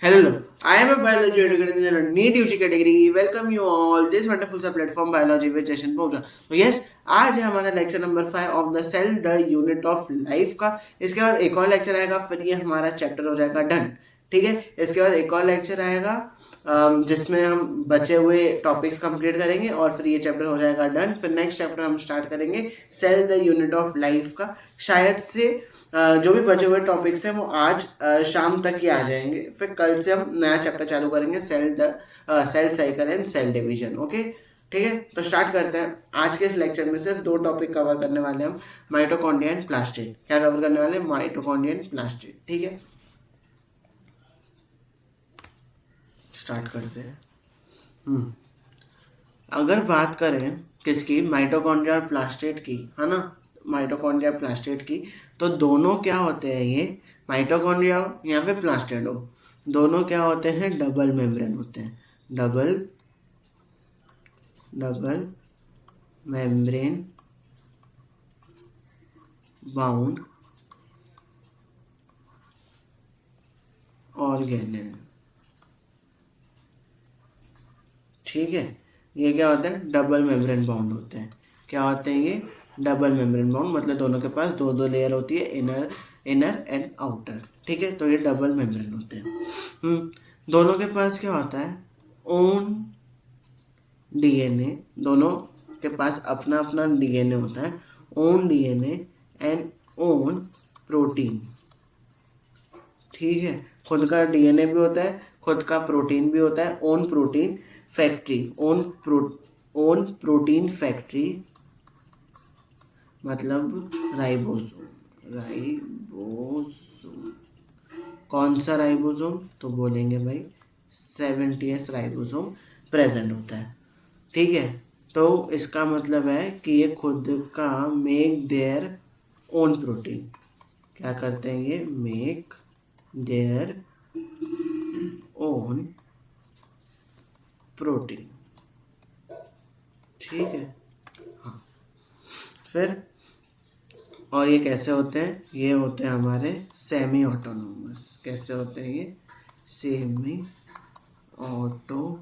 Hello, I am a biology educator in a NEET UG category. Welcome you all this wonderful सा platform biology with Jason पहुंचा। तो yes, आज है हमारा lecture number 5 of the cell the unit of life का। इसके बाद एक और लेक्चर आएगा, फिर ये हमारा चैप्टर हो जाएगा डन। ठीक है, इसके बाद एक और लेक्चर आएगा जिसमें हम बचे हुए टॉपिक्स कंप्लीट करेंगे और फिर ये चैप्टर हो जाएगा डन। फिर नेक्स्ट चैप्टर हम स्टार्ट करेंगे cell the unit of life का। शायद से जो भी बचे हुए टॉपिक्स हैं वो आज शाम तक ही आ जाएंगे। फिर कल से हम नया चैप्टर चालू करेंगे, cell cycle and cell division. Okay, ठीक है, तो स्टार्ट करते हैं। आज के इस लेक्चर में सिर्फ दो टॉपिक कवर करने वाले हम, माइटोकॉन्ड्रिया एंड प्लास्टिड। क्या कवर करने वाले हैं? Mitochondria and plastid. ठीक है, स्टार्ट करते हैं। अगर बात करें किसकी, माइटोकॉन्ड्रिया और प्लास्टिड की, है ना, माइटोकॉन्ड्रिया प्लास्टिड की, तो दोनों क्या होते हैं? ये माइटोकॉन्ड्रिया हो यहाँ पे प्लास्टिड हो, दोनों क्या होते हैं? डबल मेम्ब्रेन होते हैं। Double membrane bound organelle. ठीक है, ये क्या होते हैं? डबल मेम्ब्रेन बाउंड होते हैं। क्या होते हैं ये? डबल मेम्ब्रेन बाउंड, मतलब दोनों के पास दो दो लेयर होती है, इनर एंड आउटर। ठीक है, तो ये डबल मेम्ब्रेन होते हैं। दोनों के पास क्या होता है? ओन डीएनए, दोनों के पास अपना अपना डीएनए होता है। Own DNA and own protein. ठीक है, खुद का डीएनए भी होता है, खुद का प्रोटीन भी होता है। Own protein factory, own protein factory मतलब राइबोसोम। कौन सा राइबोसोम? तो बोलेंगे भाई 70S राइबोसोम प्रेजेंट होता है। ठीक है, तो इसका मतलब है कि ये खुद का मेक देयर ओन प्रोटीन। क्या करते हैं ये? Make their own protein. ठीक है, हाँ। फिर और ये कैसे होते हैं? ये होते हैं हमारे सेमी ऑटोनोमस। कैसे होते हैं ये? Semi autonomous.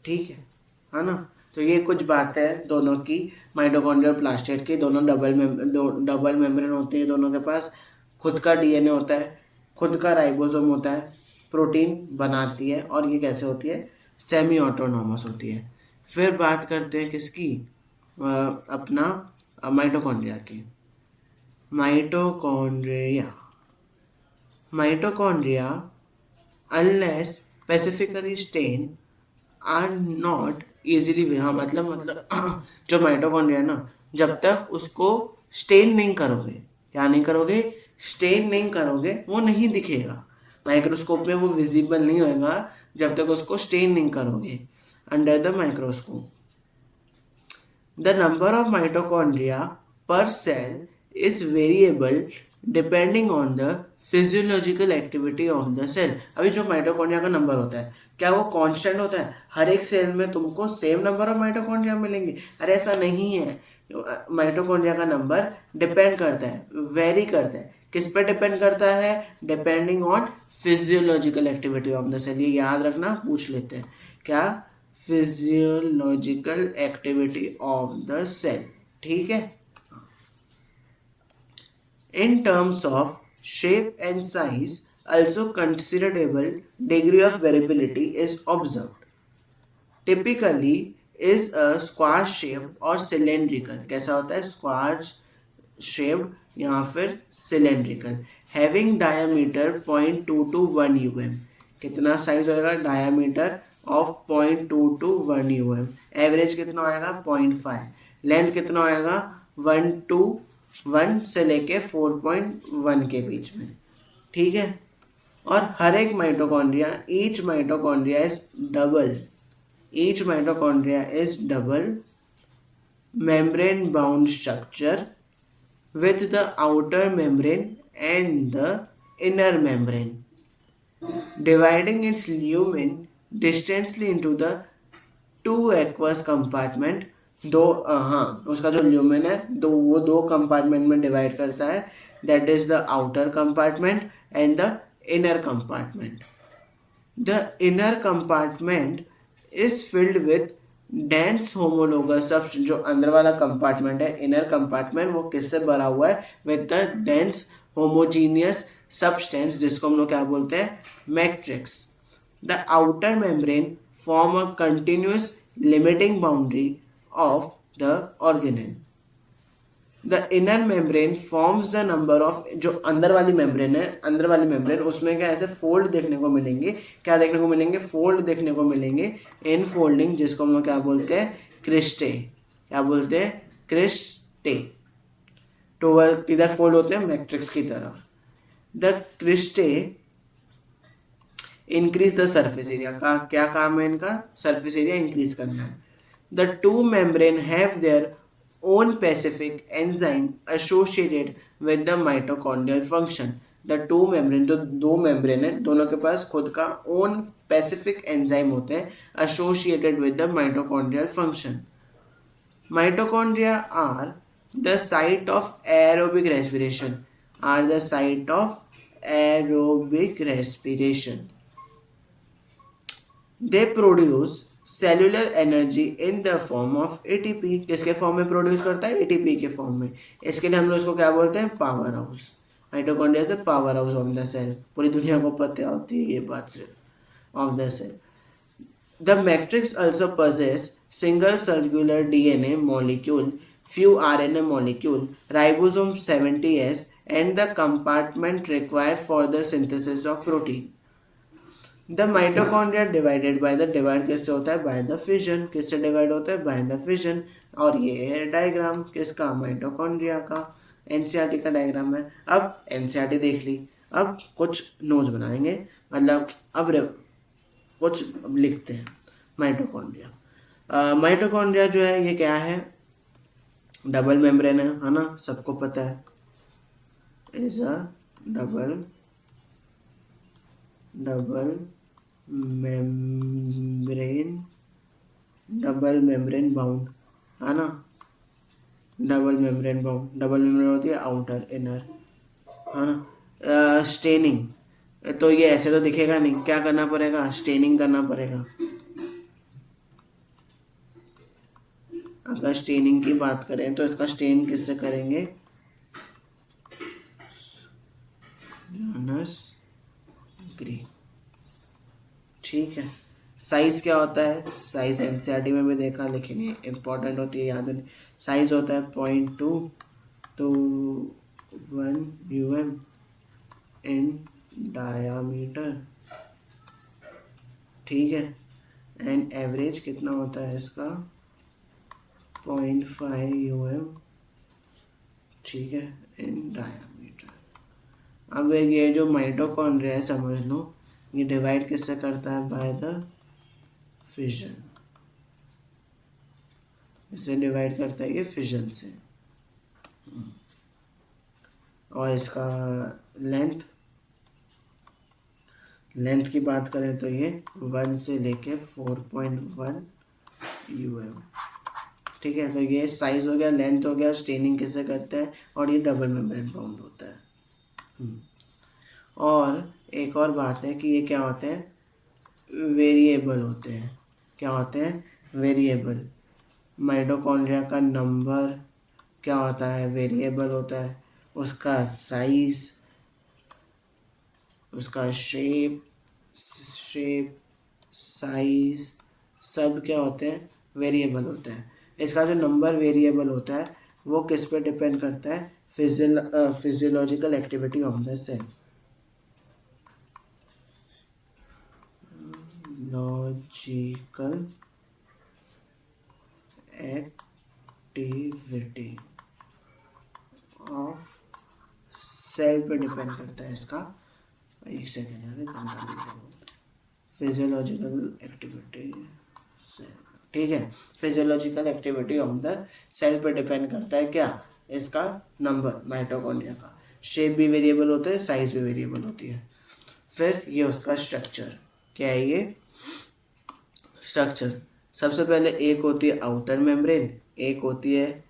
ठीक है ना। तो ये कुछ बातें हैं दोनों की, माइटोकॉन्ड्रिया और प्लास्टिड की। दोनों डबल मेम्ब्रेन होते हैं, दोनों के पास खुद का डीएनए होता है, खुद का राइबोसोम होता है, प्रोटीन बनाती है, और ये कैसे होती है? सेमी ऑटोनोमस होती है। फिर बात करते हैं किसकी? अपना माइटोकॉन्ड्रिया की। Mitochondria unless specifically stain are not easily, हाँ मतलब जो माइटोकॉन्ड्रिया है ना, जब तक उसको स्टेन नहीं करोगे, क्या नहीं करोगे? स्टेन नहीं करोगे, वो नहीं दिखेगा माइक्रोस्कोप में, वो विजिबल नहीं होगा जब तक उसको स्टेन नहीं करोगे under the microscope. The number of mitochondria per cell is variable depending on the physiological activity of the cell। अभी जो माइटोकॉन्ड्रिया का नंबर होता है, क्या वो कांस्टेंट होता है? हर एक सेल में तुमको सेम नंबर ऑफ माइटोकॉन्ड्रिया मिलेंगे? अरे ऐसा नहीं है। माइटोकॉन्ड्रिया का नंबर डिपेंड करता है, वेरी करता है। किस पे डिपेंड करता है? Depending on physiological activity of the cell. ये याद रखना, पूछ लेते हैं क्या? Physiological activity of the cell. ठीक है, in terms of shape and size also considerable degree of variability is observed. Typically is a square shaped or cylindrical। कैसा होता है? स्क्वायर शेप्ड या फिर cylindrical, having diameter 0.2 to 1 mm। कितना size होगा? Diameter of 0.2 to 1 mm। Average कितना आएगा? 0.5। Length कितना आएगा? 1 से लेके 4.1 के बीच में। ठीक है, और हर एक mitochondria, each mitochondria is double membrane bound structure with the outer membrane and the inner membrane, dividing its lumen distantly into the two aqueous compartment। हाँ, उसका जो ल्यूमेन है, वो दो कंपार्टमेंट में डिवाइड करता है, that is the outer compartment and the inner compartment. The inner compartment is filled with dense homologous substance. जो अंदर वाला कंपार्टमेंट है, इनर कंपार्टमेंट, वो किससे भरा हुआ है? With the dense homogeneous substance, जिसको हम लोग क्या बोलते हैं? Matrix. The outer membrane form a continuous limiting boundary of the organelle. The inner membrane forms the number of, जो अंदर वाली मेम्ब्रेन है, अंदर वाली मेम्ब्रेन, उसमें क्या ऐसे फोल्ड देखने को मिलेंगे. क्या देखने को मिलेंगे? फोल्ड देखने को मिलेंगे. इन फोल्डिंग, जिसको हम लोग क्या बोलते हैं? क्रिस्टे. क्या बोलते हैं? क्रिस्टे. तो वह किधर फोल्ड होते हैं? मैट्रिक्स की तरफ. The cristae increase the surface area. का क्या काम है इनका? सरफेस एरिया इंक्रीज करना है. The two membrane have their own specific enzyme associated with the mitochondrial function. The two membrane, जो दो membrane है, दोनों के पास खुद का own specific enzyme होते हैं associated with the mitochondrial function. Mitochondria are the site of aerobic respiration. Are the site of aerobic respiration. They produce cellular energy in the form of ATP. किसके form में produce करता है? ATP के form में. इसके लिए हम लोग इसको क्या बोलते हैं? Power house. माइटोकॉन्ड्रिया से power house of the cell. पूरी दुनिया को पता होती है ये बात सिर्फ of the cell. The matrix also possess single circular DNA molecule, few RNA molecule, ribosome 70S, and the compartment required for the synthesis of protein. The mitochondria divided by the, divide किससे होता है? By the fission. किससे divide होता है? By the fission. और ये है diagram किसका? माइटोकॉन्ड्रिया का. एनसीईआरटी का डायग्राम है. अब एनसीईआरटी देख ली, अब कुछ नोट्स बनाएंगे, मतलब अब कुछ लिखते हैं. माइटोकॉन्ड्रिया. माइटोकॉन्ड्रिया जो है ये क्या है? डबल मेम्ब्रेन है ना, सबको पता है. Is a double membrane bound, है ना. Double membrane bound. Double membrane होती है आउटर इनर, है ना. स्टेनिंग, तो ये ऐसे तो दिखेगा नहीं, क्या करना पड़ेगा? स्टेनिंग करना पड़ेगा. अगर स्टेनिंग की बात करें तो इसका स्टेन किससे करेंगे? जानस ग्रीन. ठीक है. साइज क्या होता है? साइज एनसीईआरटी में भी देखा, लेकिन ये इम्पोर्टेंट होती है, याद नहीं. साइज होता है 0.2 to 1 mm इन डायामीटर. ठीक है. एंड एवरेज कितना होता है इसका? 0.5 mm. ठीक है, इन डायामीटर. अब ये जो माइटोकॉन्ड्रिया है समझ लो, ये डिवाइड किससे करता है? By the fission. इससे डिवाइड करता है ये फिजन से. और इसका लेंथ की बात करें तो ये 1 से लेके 4.1 mm. ठीक है. तो ये साइज हो गया, लेंथ हो गया, स्टेनिंग किससे करते हैं, और ये डबल मेम्ब्रेन बाउंड होता है. और एक और बात है कि ये क्या होते हैं? वेरिएबल होते हैं. क्या होते हैं? वेरिएबल. माइटोकॉन्ड्रिया का नंबर क्या होता है? वेरिएबल होता है. उसका साइज, उसका शेप साइज सब क्या होते हैं? वेरिएबल होता है. इसका जो नंबर वेरिएबल होता है वो किस पे डिपेंड करता है? Physiological activity of the cell. Logical activity of cell पे डिपेंड करता है इसका. एक सेकेंड है, फिजियोलॉजिकल एक्टिविटी सेल. ठीक है. Physiological activity of the cell पे डिपेंड करता है क्या? इसका नंबर. माइटोकॉन्ड्रिया का शेप भी वेरिएबल होता है, साइज भी वेरिएबल होती है. फिर ये उसका स्ट्रक्चर क्या है? ये स्ट्रक्चर सबसे पहले एक होती है आउटर मेम्ब्रेन, एक होती है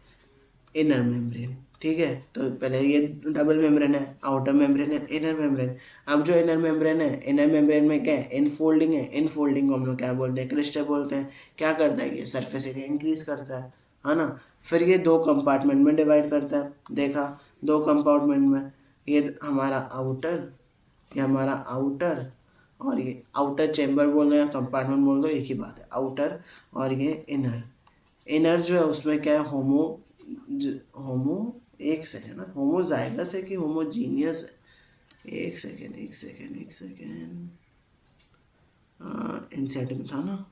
इनर मेम्ब्रेन. ठीक है, तो पहले ये डबल मेम्ब्रेन है, आउटर मेम्ब्रेन है, इनर मेम्ब्रेन। अब जो इनर मेम्ब्रेन है, इनर मेम्ब्रेन में क्या है, इनफोल्डिंग है। इनफोल्डिंग को हम लोग क्या बोलते हैं, क्रिस्टल बोलते हैं। क्या करता है, ये सरफेस एरिया इंक्रीज करता है ना। फिर ये दो कंपार्टमेंट में डिवाइड करता है, देखा, दो कंपार्टमेंट में, ये हमारा आउटर, ये हमारा आउटर, और ये आउटर चेम्बर बोल दो या कंपार्टमेंट बोल दो, एक ही बात है, आउटर। और ये इनर, इनर जो है उसमें क्या है, होमो, एक सेकेंड ना, होमोजाइगस है कि होमोजीनियस है, एक सेकेंड एक सेकेंड एक सेकेंड, एनसीईआरटी में था ना,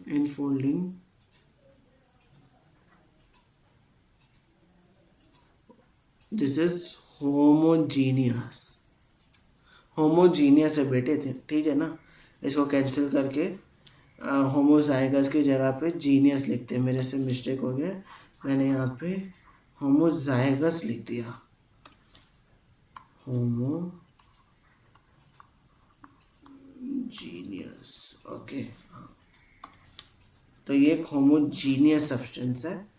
infolding, this is homogeneous, homogeneous है बेटे, ठीक है ना। इसको कैंसिल करके होमोजाइगस की जगह पे जीनियस लिखते हैं, मेरे से मिस्टेक हो गया, मैंने यहाँ पे होमोजाइगस लिख दिया, होमोजीनियस, ओके। हाँ, तो ये एक होमोजीनियस सब्सटेंस है,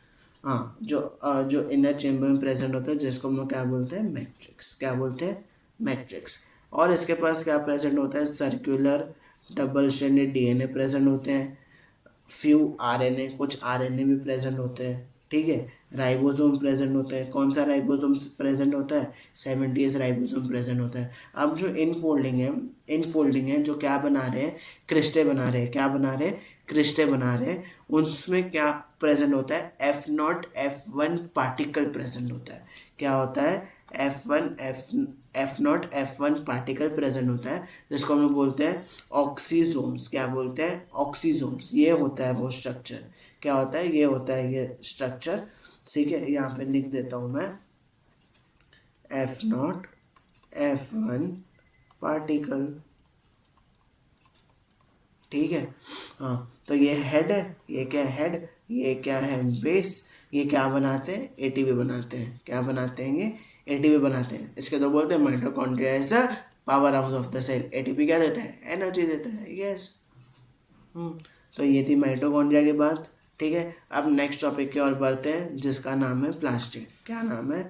हाँ, जो इनर चेम्बर में प्रेजेंट होता है, जिसको हम लोग क्या बोलते हैं, मैट्रिक्स, क्या बोलते हैं, मैट्रिक्स। और इसके पास क्या प्रेजेंट होता है, circular double stranded DNA present होते हैं, फ्यू आरएनए, कुछ आरएनए भी प्रेजेंट होते हैं, ठीक है। राइबोसोम प्रेजेंट होते हैं, कौन सा राइबोसोम प्रेजेंट होता है, 70s राइबोसोम प्रेजेंट होता है। अब जो इनफोल्डिंग है, जो क्या बना रहे हैं, क्रिस्टे बना रहे हैं, क्या बना रहे हैं, क्रिस्टे बना रहे हैं, उसमें क्या प्रेजेंट होता है, F0 F1 पार्टिकल प्रेजेंट होता है। क्या होता है, F0 F1 पार्टिकल प्रेजेंट होता है, जिसको हम लोग बोलते हैं ऑक्सीजोम्स। क्या बोलते हैं, ऑक्सीजोम्स। ये होता है वो स्ट्रक्चर, क्या होता है, ये होता है ये स्ट्रक्चर, ठीक है। यहाँ पे लिख देता हूँ मैं, F0 F1 पार्टिकल, ठीक है। हाँ, तो ये हेड है, ये क्या है, हेड, ये क्या है, बेस। ये क्या बनाते हैं, एटीपी बनाते हैं, क्या बनाते हैं, ये एटीपी बनाते हैं। इसके तो बोलते हैं mitochondria is a power house of the cell. ATP क्या देता है, एनर्जी देता है, यस। तो ये थी माइटोकॉन्ड्रिया की बात, ठीक है। अब नेक्स्ट टॉपिक की ओर बढ़ते हैं, जिसका नाम है प्लास्टिड। क्या नाम है,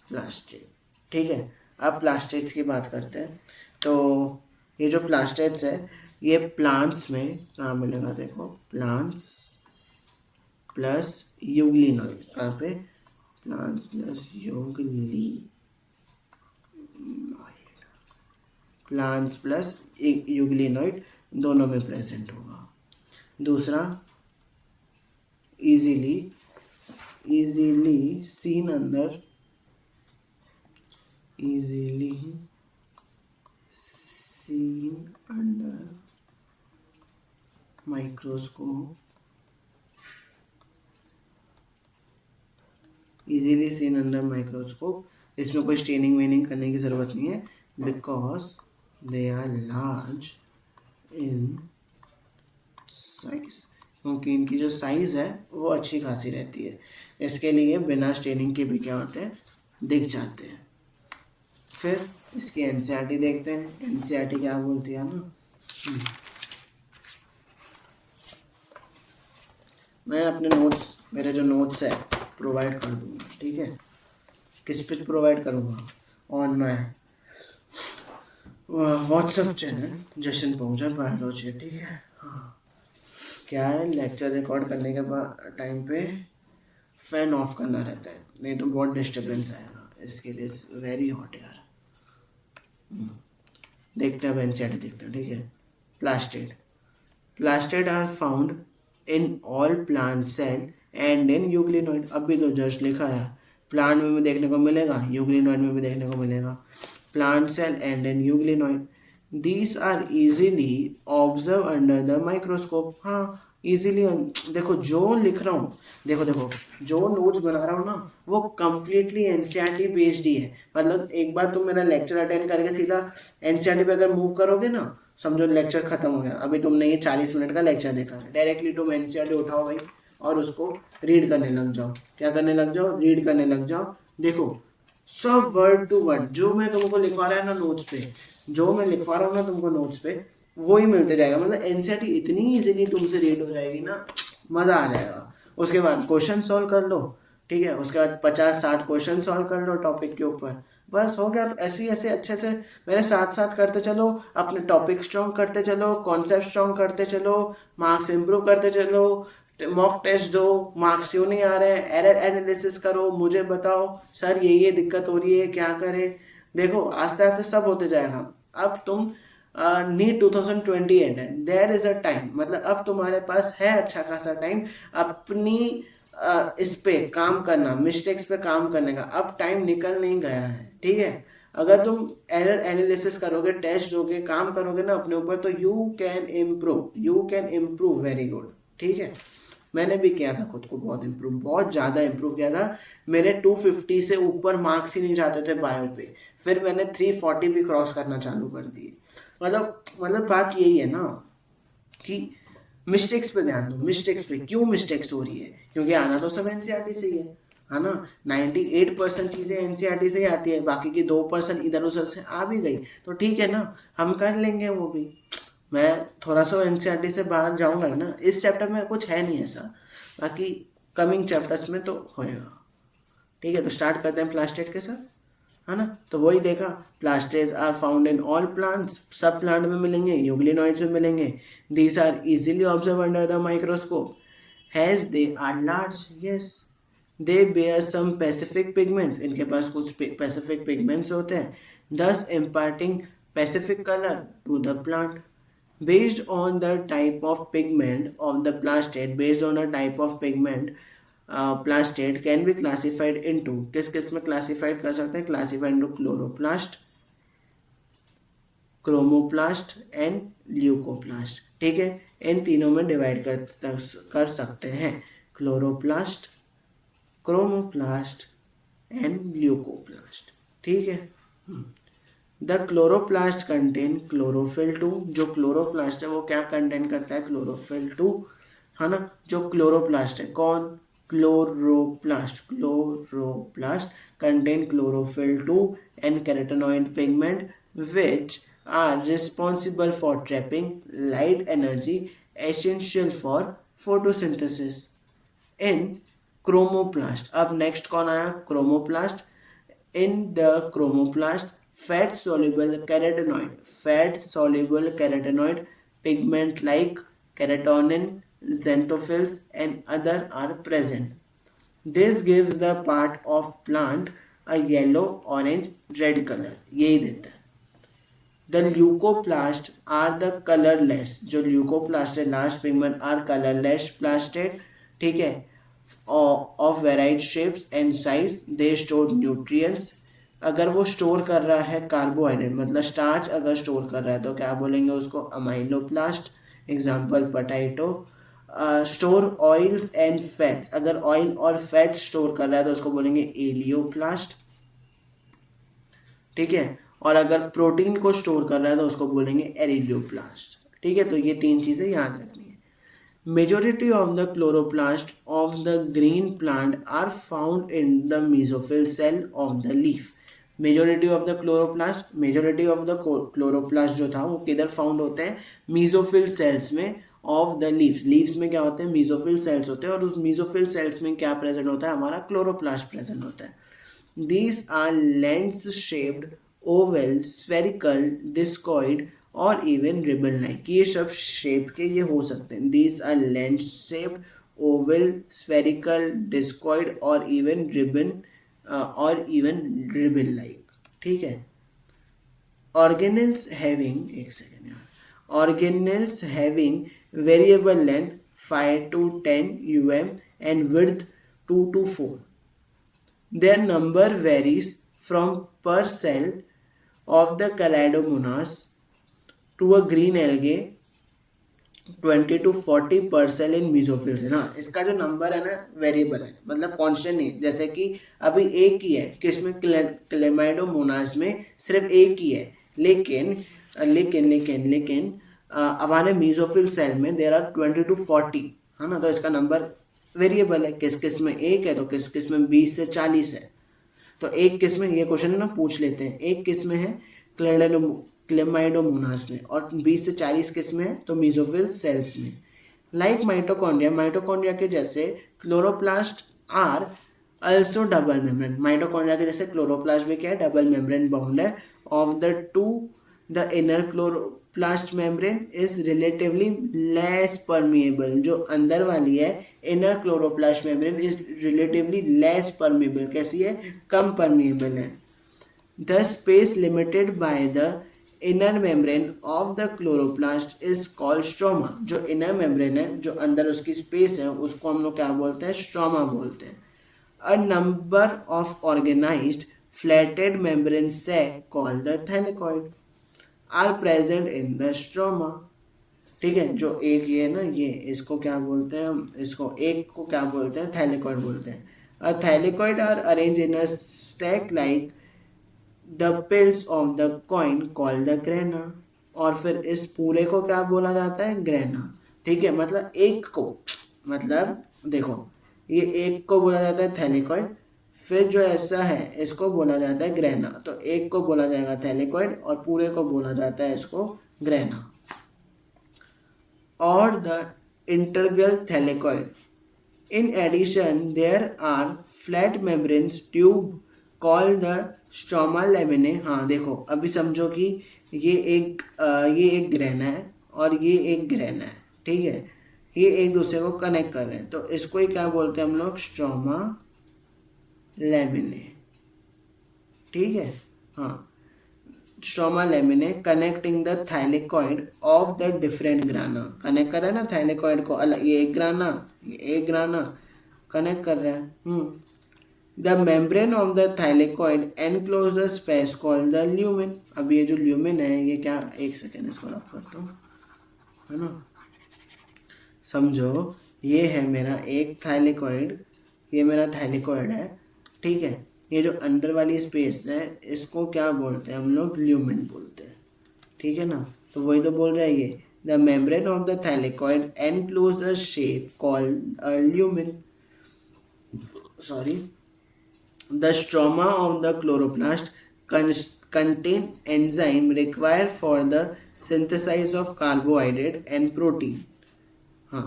प्लास्टिड, ठीक है। अब प्लास्टिड्स की बात करते हैं। तो ये जो प्लास्टिड्स है, ये प्लांट्स में कहाँ मिलेगा, देखो, प्लांट्स प्लस यूग्लिनॉइड, कहाँ पे, plants plus euglenoid, plants plus euglenoid दोनों में प्रेजेंट होगा। दूसरा, easily seen under, easily seen under microscope, easily seen under microscope. इसमें कोई स्टेनिंग वेनिंग करने की ज़रूरत नहीं है, because they are large in size, क्योंकि इनकी जो साइज़ है वो अच्छी खासी रहती है। इसके लिए बिना स्टेनिंग के भी क्या होते हैं, दिख जाते हैं। फिर इसकी एनसीईआरटी देखते हैं, एनसीईआरटी क्या बोलती है ना। मैं अपने नोट्स, मेरे जो नोट्स है प्रोवाइड कर दूंगा, ठीक है। किस पे प्रोवाइड करूँगा, ऑन माई व्हाट्सएप चैनल जशन पहुँचा बायोलॉजी, ठीक है। हाँ, क्या है, लेक्चर रिकॉर्ड करने के बाद टाइम पे फैन ऑफ करना रहता है, नहीं तो बहुत डिस्टर्बेंस आएगा, इसके लिए वेरी हॉट यार। देखते हैं, एनसीईआरटी देखते हैं, ठीक है। Plastid are found in all plant cell and in euglenoid. अभी तो जस्ट लिखा है, प्लांट में भी देखने को मिलेगा, यूग्लिनॉइड में भी देखने को मिलेगा, plant cell and in euglenoid. These are easily observe under the microscope. हाँ, इजीली, देखो जो लिख रहा हूँ, देखो जो नोट्स बना रहा हूँ ना, वो कम्प्लीटली एनसीईआरटी बेस्ड ही है। मतलब एक बार तुम मेरा लेक्चर अटेंड करके सीधा एनसीईआरटी पे अगर मूव करोगे ना, समझो लेक्चर खत्म हो गया, अभी तुमने ये 40 मिनट का लेक्चर देखा, डायरेक्टली तुम एनसीईआरटी उठाओ भाई और उसको रीड करने लग जाओ। क्या करने लग जाओ, रीड करने लग जाओ। देखो सब वर्ड टू वर्ड जो मैं तुमको लिखवा रहा है ना नोट्स पे, जो मैं लिखवा रहा हूँ ना तुमको नोट्स पे, वो ही मिलते जाएगा। मतलब एनसीईआरटी इतनी इजीली तुमसे रीड हो जाएगी ना, मज़ा आ जाएगा। उसके बाद क्वेश्चन सॉल्व कर लो, ठीक है, उसके बाद 50-60 क्वेश्चन सॉल्व कर लो टॉपिक के ऊपर, बस हो गया। तो ऐसे ही ऐसे अच्छे से मेरे साथ साथ करते चलो, अपने टॉपिक स्ट्रॉन्ग करते चलो, कॉन्सेप्ट स्ट्रॉन्ग करते चलो, मार्क्स इंप्रूव करते चलो, मॉक टेस्ट दो, मार्क्स क्यों नहीं आ रहे हैं, एरर एनालिसिस करो, मुझे बताओ सर ये दिक्कत हो रही है, क्या करें। देखो आस्ते आस्ते सब होते जाएगा। अब तुम नीट 2028 है, देयर इज अ टाइम, मतलब अब तुम्हारे पास है अच्छा खासा टाइम अपनी इस पे काम करना, मिस्टेक्स पे काम करने का। अब टाइम निकल नहीं गया है, ठीक है। अगर तुम एरर एनालिसिस करोगे, टेस्ट दोगे, काम करोगे ना अपने ऊपर, तो you can improve very good, ठीक है। मैंने भी किया था खुद को बहुत इम्प्रूव, बहुत ज़्यादा इम्प्रूव किया था। मेरे 250 से ऊपर मार्क्स ही नहीं जाते थे बायो पे, फिर मैंने 340 भी क्रॉस करना चालू कर दिए। मतलब बात यही है ना कि मिस्टेक्स पे ध्यान दो। मिस्टेक्स पे क्यों मिस्टेक्स हो रही है? क्योंकि आना तो सब एनसीईआरटी से ही है ना। 98% चीज़ें एनसीईआरटी से ही आती है, बाकी की 2% इधर उधर से आ भी गई तो ठीक है ना, हम कर लेंगे वो भी। मैं थोड़ा सा एनसीईआरटी से बाहर जाऊंगा ही ना, इस चैप्टर में कुछ है नहीं ऐसा, बाकी कमिंग चैप्टर्स में तो होएगा। ठीक है, तो स्टार्ट करते हैं प्लास्टेट के साथ, है ना। तो वही देखा, plastids are found in all plants, सब प्लांट में मिलेंगे, यूग्लिनॉइड्स में मिलेंगे। These are easily observe under the microscope has they are large, yes. They bear some specific pigments, इनके पास कुछ पेसिफिक पिगमेंट्स होते हैं, thus imparting specific colour to the plant. Based on the type of pigment of the plastate, based on a type of pigment plastate can be classified into, किस किस में classified कर सकते हैं? classified into chloroplast, chromoplast and leucoplast, ठीक है। इन तीनों में डिवाइड कर सकते हैं, क्लोरोप्लास्ट, क्रोमोप्लास्ट एंड ल्यूकोप्लास्ट, ठीक है। द क्लोरोप्लास्ट कंटेन क्लोरोफिल 2, जो क्लोरोप्लास्ट है वो क्या कंटेन करता है? क्लोरोफिल 2, है ना। जो क्लोरोप्लास्ट है, कौन? Chloroplast contain chlorophyll 2 and carotenoid pigment which are responsible for trapping light energy essential for photosynthesis in chromoplast. अब नेक्स्ट कौन आया? Chromoplast. In the chromoplast fat soluble carotenoid pigment like carotenoid, xanthophylls and other are present. This gives the part of plant a yellow, orange, red color, यही देता है। The leucoplast are the colorless, जो leucoplast है last pigment are colorless plastate, ठीक है, of varied shapes and size. They store nutrients. अगर वो store कर रहा है कार्बोहाइड्रेट, मतलब स्टार्च अगर स्टोर कर रहा है तो क्या बोलेंगे उसको? Amyloplast, example potato. Store oils and fats, अगर ऑयल और फैट्स स्टोर कर रहा है तो उसको बोलेंगे एलियोप्लास्ट, ठीक है। और अगर प्रोटीन को स्टोर कर रहा है तो उसको बोलेंगे एरिलियोप्लास्ट, ठीक है। तो ये तीन चीज़ें याद रखनी है। Majority of the chloroplast of the green plant are found in the mesophyll cell of the leaf. Majority of the chloroplast जो था वो किधर फाउंड होते हैं? मीजोफिल सेल्स में ऑफ द लीव्स। लीव्स में क्या होते हैं? मीजोफिल सेल्स होते हैं, और उस मीजोफिल सेल्स में क्या प्रेजेंट होता है? हमारा क्लोरोप्लास्ट प्रेजेंट होता है। These are lens shaped, oval, spherical, discoid और इवन रिबन लाइक। ये सब शेप के ये हो सकते हैं। These are lens shaped, oval, spherical, discoid और इवन रिबन लाइक, ठीक है। ऑर्गेनेल्स हैविंग, एक सेकेंड यार, organelles having variable length 5 to 10 mm and width 2 to 4. Their number varies from per cell of the Chlamydomonas to a green algae 20 to 40% इन मीजोफिल्स है ना। इसका जो number है ना वेरिएबल है, मतलब कांस्टेंट नहीं। जैसे कि अभी एक ही है, किसमें? क्लेमाइडोमोनास में सिर्फ एक ही है, लेकिन लेकिन लेकिन लेकिन हमारे मीजोफिल सेल में देर आर 20 to 40, है ना। तो इसका नंबर वेरिएबल है, किस किस में एक है तो किस किस में 20 से 40 है। तो एक किस में, ये क्वेश्चन ना पूछ लेते हैं, एक किस में है? क्लेमाइडोमोनास में, और 20 से 40 किस में है? तो मीजोफिल सेल्स में। लाइक माइटोकॉन्ड्रिया, माइटोकॉन्ड्रिया के जैसे chloroplast are also double membrane, mitochondria के जैसे क्लोरोप्लास्ट भी क्या है, डबल मेम्ब्रेन बाउंड है. Of the two the inner chloroplast membrane is relatively less permeable. जो अंदर वाली है inner chloroplast membrane is relatively less permeable. कैसी है, कम परमिएबल है. The space limited by the inner membrane of the chloroplast is called stroma. जो inner membrane है, जो अंदर उसकी स्पेस है, उसको हम लोग क्या बोलते हैं, स्ट्रोमा बोलते हैं. A number of organized flatted membrane sac called the thylakoid are present in the stroma. ठीक है, जो एक ये ना, ये इसको क्या बोलते हैं हम, इसको एक को क्या बोलते हैं, थैलेकॉइड बोलते हैं. A thylakoid are arranged in a stack like the pills of the coin called the grana. और फिर इस पूरे को क्या बोला जाता है, ग्रेना. ठीक है, मतलब एक को, मतलब देखो, ये एक को बोला जाता है थैलेकॉइड, फिर जो ऐसा है इसको बोला जाता है ग्रेना. तो एक को बोला जाएगा थैलेकॉइड और पूरे को बोला जाता है इसको ग्रेना. और the integral thylakoid. In addition, there are flat membranes tube called the stroma laminae. हाँ देखो, अभी समझो कि ये एक ग्रेना है और ये एक ग्रेना है. ठीक है, ये एक दूसरे को कनेक्ट कर रहे हैं, तो इसको ही क्या बोलते हैं हम लोग, स्ट्रोमा लैमिने. ठीक है, हाँ, stroma lamellae connecting the thylakoid of the different grana. Connect कर रहा है ना थाइलेकॉइड को, अलग, ये एक ग्राना, ये एक ग्राना कनेक्ट कर रहा है. The membrane of the thylakoid enclose the space called the lumen. अब ये जो ल्यूमेन है, ये क्या, एक सेकेंड इसको रख करता हूँ, है ना. समझो, ये है मेरा एक थाइलेकॉइड, ये मेरा थाइलेकॉइड है. ठीक है, ये जो अंदर वाली स्पेस है इसको क्या बोलते हैं हम लोग, ल्यूमेन बोलते हैं. ठीक है ना, तो वही तो बोल रहा है ये, the membrane of the thylakoid enclose a shape called a lumen. Sorry. The stroma of the chloroplast contain enzyme required for the synthesis of carbohydrate and protein. हाँ.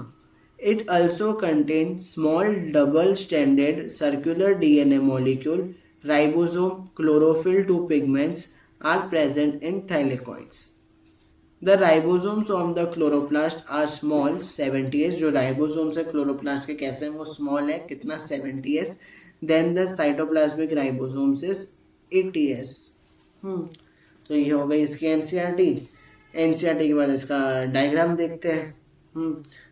It also contains small double-stranded circular DNA molecule. Ribosome, chlorophyll 2 pigments are present in thylakoids. The ribosomes of the chloroplast are small 70s. जो ribosomes है chloroplast के कैसे हैं, वो small है, कितना, 70s. Then the cytoplasmic ribosomes is 80s. तो ये हो गई इसकी एनसीईआरटी. एनसीईआरटी के बाद इसका डायग्राम देखते हैं.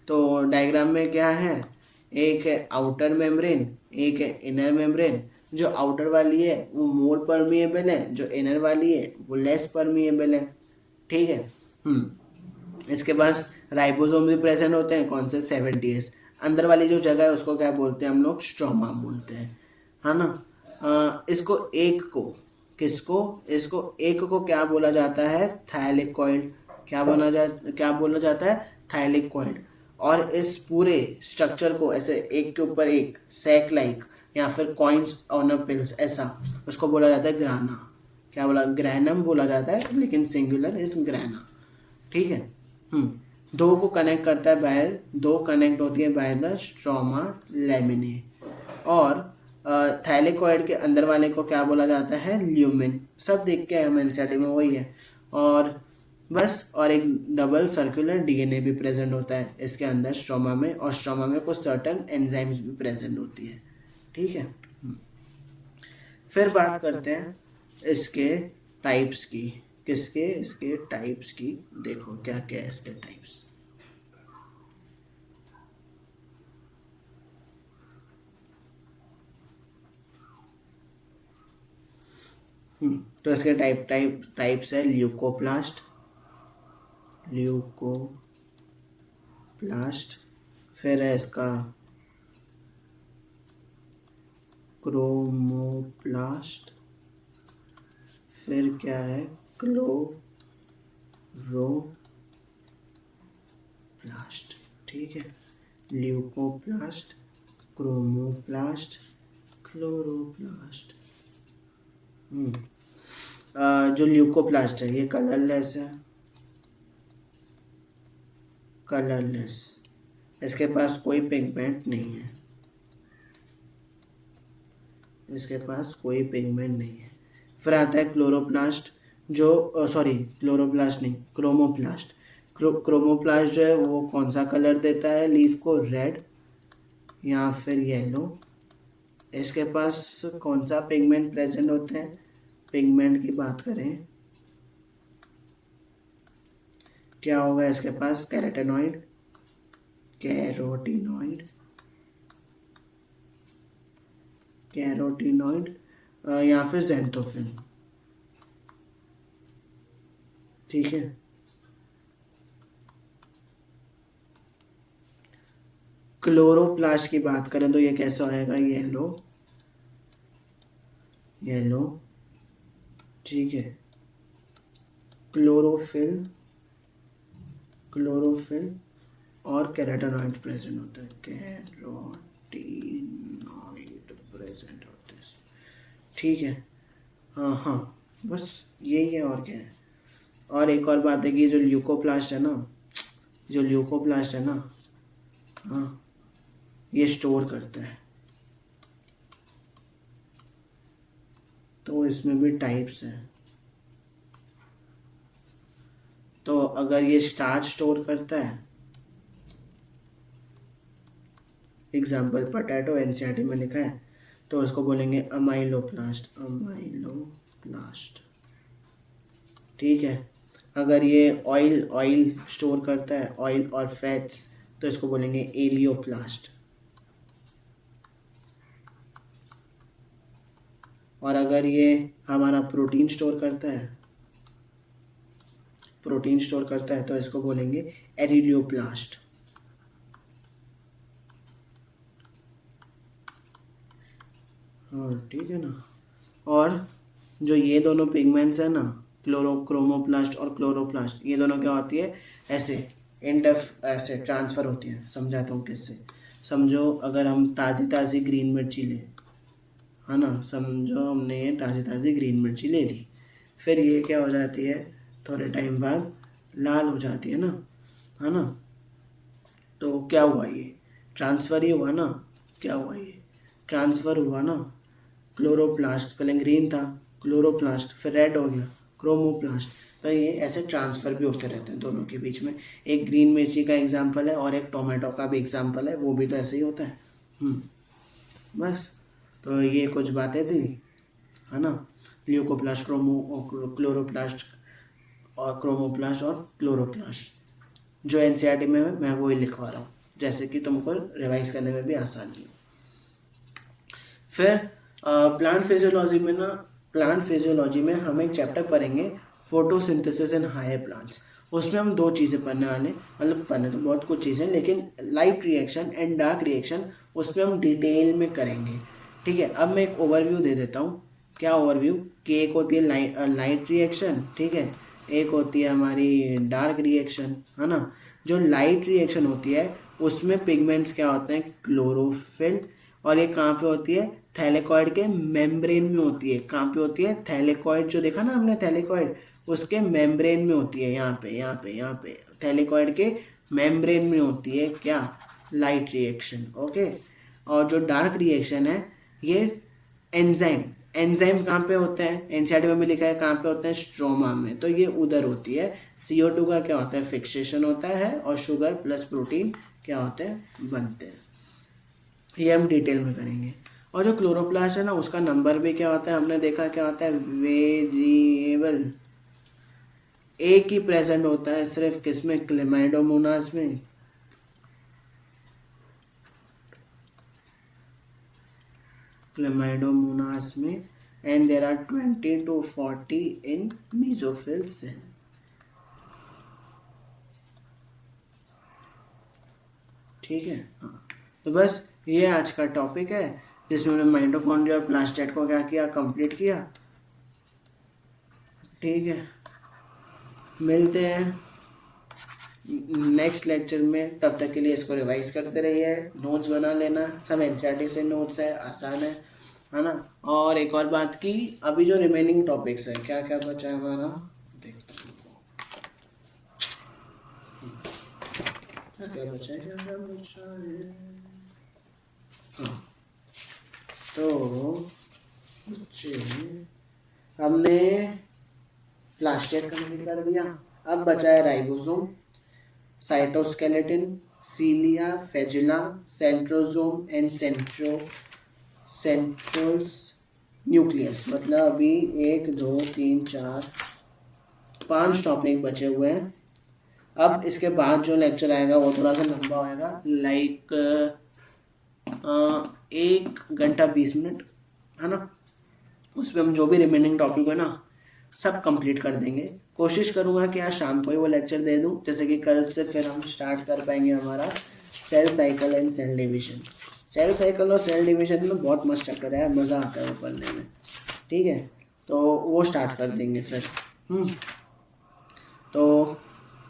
तो डायग्राम में क्या है, एक है आउटर मेम्ब्रेन, एक है इनर मेम्ब्रेन. जो आउटर वाली है वो मोर परमिएबल है, जो इनर वाली है वो लेस परमिएबल है. ठीक है. इसके पास राइबोसोम भी प्रेजेंट होते हैं, कौन से, 70s. अंदर वाली जो जगह है उसको क्या बोलते हैं हम लोग, स्ट्रोमा बोलते हैं, है ना. इसको एक को, किसको, इसको एक को क्या बोला जाता है, थाइलेकॉइड. क्या बोला जाता है, थाइलेकॉइड. और इस पूरे स्ट्रक्चर को ऐसे एक के ऊपर एक सैक लाइक, या फिर कॉइन्स ऑन अ पिल्स, ऐसा, उसको बोला जाता है ग्राना. क्या बोला, ग्रैनम बोला जाता है, लेकिन सिंगुलर इज ग्रैना. ठीक है. दो को कनेक्ट करता है बाय, दो कनेक्ट होती है बाय द स्ट्रोमा लैमिने. और थाइलेकॉइड के अंदर वाले को क्या बोला जाता है, ल्यूमेन. सब देख के हम एनसीईआरटी में वही है. और बस, और एक डबल सर्कुलर डीएनए भी प्रेजेंट होता है इसके अंदर स्ट्रोमा में, और स्ट्रोमा में कुछ सर्टन एंजाइम्स भी प्रेजेंट होती है. ठीक है. फिर बात करते हैं इसके टाइप्स की. किसके, इसके टाइप्स की. देखो क्या क्या है इसके टाइप्स. तो इसके टाइप्स है ल्यूकोप्लास्ट, फिर है इसका क्रोमोप्लास्ट, फिर क्या है, क्लोरोप्लास्ट. ठीक है, ल्यूकोप्लास्ट, क्रोमोप्लास्ट, क्लोरोप्लास्ट. जो ल्यूकोप्लास्ट है ये कलरलेस है, इसके पास कोई पिगमेंट नहीं है. इसके पास कोई पिगमेंट नहीं है। फिर आता है क्लोरोप्लास्ट, जो क्लोरोप्लास्ट नहीं, क्रोमोप्लास्ट। क्रोमोप्लास्ट जो है वो कौन सा कलर देता है लीफ को, रेड या फिर येलो। इसके पास कौन सा पिगमेंट प्रेजेंट होता है, पिगमेंट की बात करें क्या होगा इसके पास, कैरोटीनॉइड, कैरोटीनॉइड, कैरोटीनॉइड या फिर ज़ैंथोफिन। ठीक है। क्लोरोप्लास्ट की बात करें तो ये कैसा आएगा, येलो, येलो। ठीक है। क्लोरोफिल, क्लोरोफिल और कैरोटीनॉइड प्रेजेंट होता है, कैरोटीनॉइड प्रेजेंट होते हैं। ठीक है। हाँ हाँ, बस यही है और क्या है। और एक और बात है कि जो ल्यूकोप्लास्ट है ना, जो ल्यूकोप्लास्ट है ना, हाँ, ये स्टोर करता है। तो इसमें भी टाइप्स हैं। तो अगर ये स्टार्च स्टोर करता है, एग्जाम्पल पोटैटो एनसीईआरटी में लिखा है, तो उसको बोलेंगे अमाइलोप्लास्ट, अमाइलोप्लास्ट। ठीक है। अगर ये ऑयल ऑयल स्टोर करता है, ऑयल और फैट्स, तो इसको बोलेंगे एलियोप्लास्ट। और अगर ये हमारा प्रोटीन स्टोर करता है, प्रोटीन स्टोर करता है, तो इसको बोलेंगे एरिडियोप्लास्ट। हाँ ठीक है ना। और जो ये दोनों पिगमेंट्स हैं ना, क्रोमोप्लास्ट और क्लोरोप्लास्ट, ये दोनों क्या होती है, ऐसे ऐसे ट्रांसफ़र होती है। समझाता हूँ किससे। समझो अगर हम ताज़ी ताज़ी ग्रीन मिर्ची लें, है ना, समझो हमने ये ताज़ी ताज़ी ग्रीन मिर्ची ले ली, फिर ये क्या हो जाती है, थोड़े टाइम बाद लाल हो जाती है ना। तो क्या हुआ, ये ट्रांसफ़र ही हुआ ना। क्या हुआ, ये ट्रांसफ़र हुआ ना। क्लोरोप्लास्ट पहले ग्रीन था, क्लोरोप्लास्ट फिर रेड हो गया, क्रोमोप्लास्ट। तो ये ऐसे ट्रांसफ़र भी होते रहते हैं दोनों के बीच में। एक ग्रीन मिर्ची का एग्जांपल है और एक टोमेटो का भी एग्जांपल है, वो भी तो ऐसे ही होता है। बस, तो ये कुछ बातें थी, है ना। ल्यूकोप्लास्ट, क्लोरोप्लास्ट और क्रोमोप्लास्ट और क्लोरोप्लास्ट, जो एनसीईआरटी में मैं वही लिखवा रहा हूँ, जैसे कि तुमको रिवाइज करने में भी आसानी हो। फिर प्लांट फिजियोलॉजी में हम एक चैप्टर पढ़ेंगे, फोटोसिंथेसिस इन हायर प्लांट्स। उसमें हम दो चीज़ें पढ़ने वाले, मतलब पढ़ने तो बहुत कुछ चीज़ें, लेकिन light reaction and dark reaction उसमें हम डिटेल में करेंगे। ठीक है। अब मैं एक ओवरव्यू दे देता हूँ। क्या ओवरव्यू, कि एक होती है लाइट रिएक्शन, ठीक है, एक होती है हमारी डार्क रिएक्शन, है ना। जो लाइट रिएक्शन होती है उसमें पिगमेंट्स क्या होते हैं, क्लोरोफिल। और ये कहाँ पे होती है, थैलेकॉइड के मेम्ब्रेन में होती है। कहाँ पे होती है, थैलेकॉइड जो देखा ना हमने, थैलेकॉइड, उसके मेम्ब्रेन में होती है। यहाँ पे थैलेकॉइड के मेम्ब्रेन में होती है क्या, लाइट रिएक्शन। ओके। और जो डार्क रिएक्शन है, ये एंजाइम, एंजाइम कहाँ पे होते हैं, एनसीईआरटी में भी लिखा है कहाँ पे होते हैं, स्ट्रोमा में। तो ये उधर होती है। CO2 का क्या होता है, फिक्सेशन होता है, और शुगर प्लस प्रोटीन क्या होते हैं, बनते हैं। ये हम डिटेल में करेंगे। और जो क्लोरोप्लास्ट है ना, उसका नंबर भी क्या होता है, हमने देखा क्या होता है, वेरिएबल। एक ही प्रेजेंट होता है सिर्फ किसमें, क्लेमाइडोमोनास में। क्लेमाइडोमोनास में। एंड देर आर 20 to 40 इन मेसोफिल्स है। ठीक है। हाँ, तो बस ये आज का टॉपिक है, जिसमें हमने माइटोकॉन्ड्रिया और प्लास्टेट को क्या किया, कंप्लीट किया। ठीक है, मिलते हैं नेक्स्ट लेक्चर में। तब तक के लिए इसको रिवाइज करते रहिए, नोट्स बना लेना, सब एनसीईआरटी से नोट्स है, आसान है ना। और एक और बात की, अभी जो रिमेनिंग टॉपिक्स है, क्या क्या बचा है हमारा, देखता हूँ क्या बचा है, क्या बचा है। हाँ, तो हमने प्लास्टिड कंप्लीट कर दिया। अब बचा है ribosome, cytoskeleton, cilia, flagella, centrosome and centrosome nucleus. मतलब अभी 1 2 3 4 5 टॉपिक बचे हुए हैं। अब इसके बाद जो लेक्चर आएगा वो थोड़ा सा लंबा होएगा, लाइक 1 घंटा 20 मिनट, है ना। उसमें हम जो भी रिमेनिंग टॉपिक है ना सब कंप्लीट कर देंगे। कोशिश करूँगा कि आज शाम को ही वो लेक्चर दे दूँ, जैसे कि कल से फिर हम स्टार्ट कर पाएंगे हमारा cell cycle and cell division. Cell cycle और सेल डिवीजन में बहुत मस्त चैप्टर है, मज़ा आता है वो पढ़ने में। ठीक है, तो वो स्टार्ट कर देंगे फिर। तो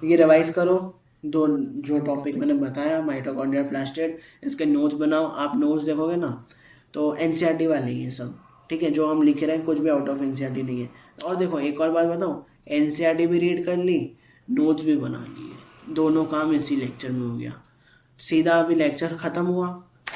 ये रिवाइज करो, दो जो टॉपिक मैंने बताया, माइटोकॉन्ड्रिया, प्लास्टिड, इसके नोट्स बनाओ। आप नोट्स देखोगे ना तो एनसीईआरटी वाले ही हैं सब, ठीक है। जो हम लिख रहे हैं कुछ भी आउट ऑफ एनसीईआरटी नहीं है। और देखो एक और बात बताऊँ, एनसीईआरटी भी रीड कर ली, नोट्स भी बना लिए, दोनों काम इसी लेक्चर में हो गया। सीधा अभी लेक्चर ख़त्म हुआ,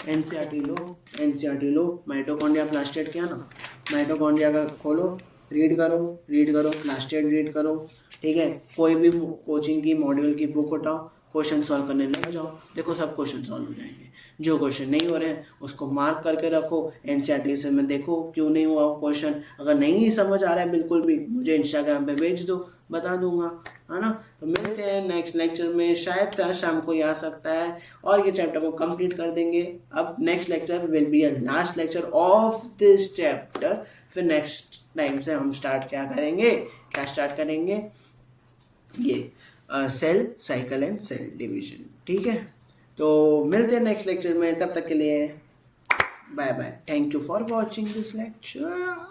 एनसीईआरटी लो, माइटोकॉन्ड्रिया प्लास्टिड किया ना, माइटोकॉन्ड्रिया का खोलो, रीड करो, प्लास्टिड रीड करो, ठीक है। कोई भी कोचिंग की मॉड्यूल की बुक उठाओ, क्वेश्चन सॉल्व करने लग जाओ, देखो सब क्वेश्चन सॉल्व हो जाएंगे। जो क्वेश्चन नहीं हो रहे हैं उसको मार्क करके रखो, एनसीईआरटी से में देखो क्यों नहीं हुआ क्वेश्चन। अगर नहीं समझ आ रहा है बिल्कुल भी, मुझे इंस्टाग्राम पे भेज दो, बता दूंगा, है ना। तो मिलते हैं नेक्स्ट लेक्चर में, शायद से आज शाम को ही आ सकता है, और ये चैप्टर को कंप्लीट कर देंगे। अब next lecture will be a last lecture of this chapter. फिर नेक्स्ट टाइम से हम क्या स्टार्ट करेंगे ये cell cycle and cell division, ठीक है। तो मिलते हैं नेक्स्ट लेक्चर में, तब तक के लिए bye bye. Thank you for watching this lecture.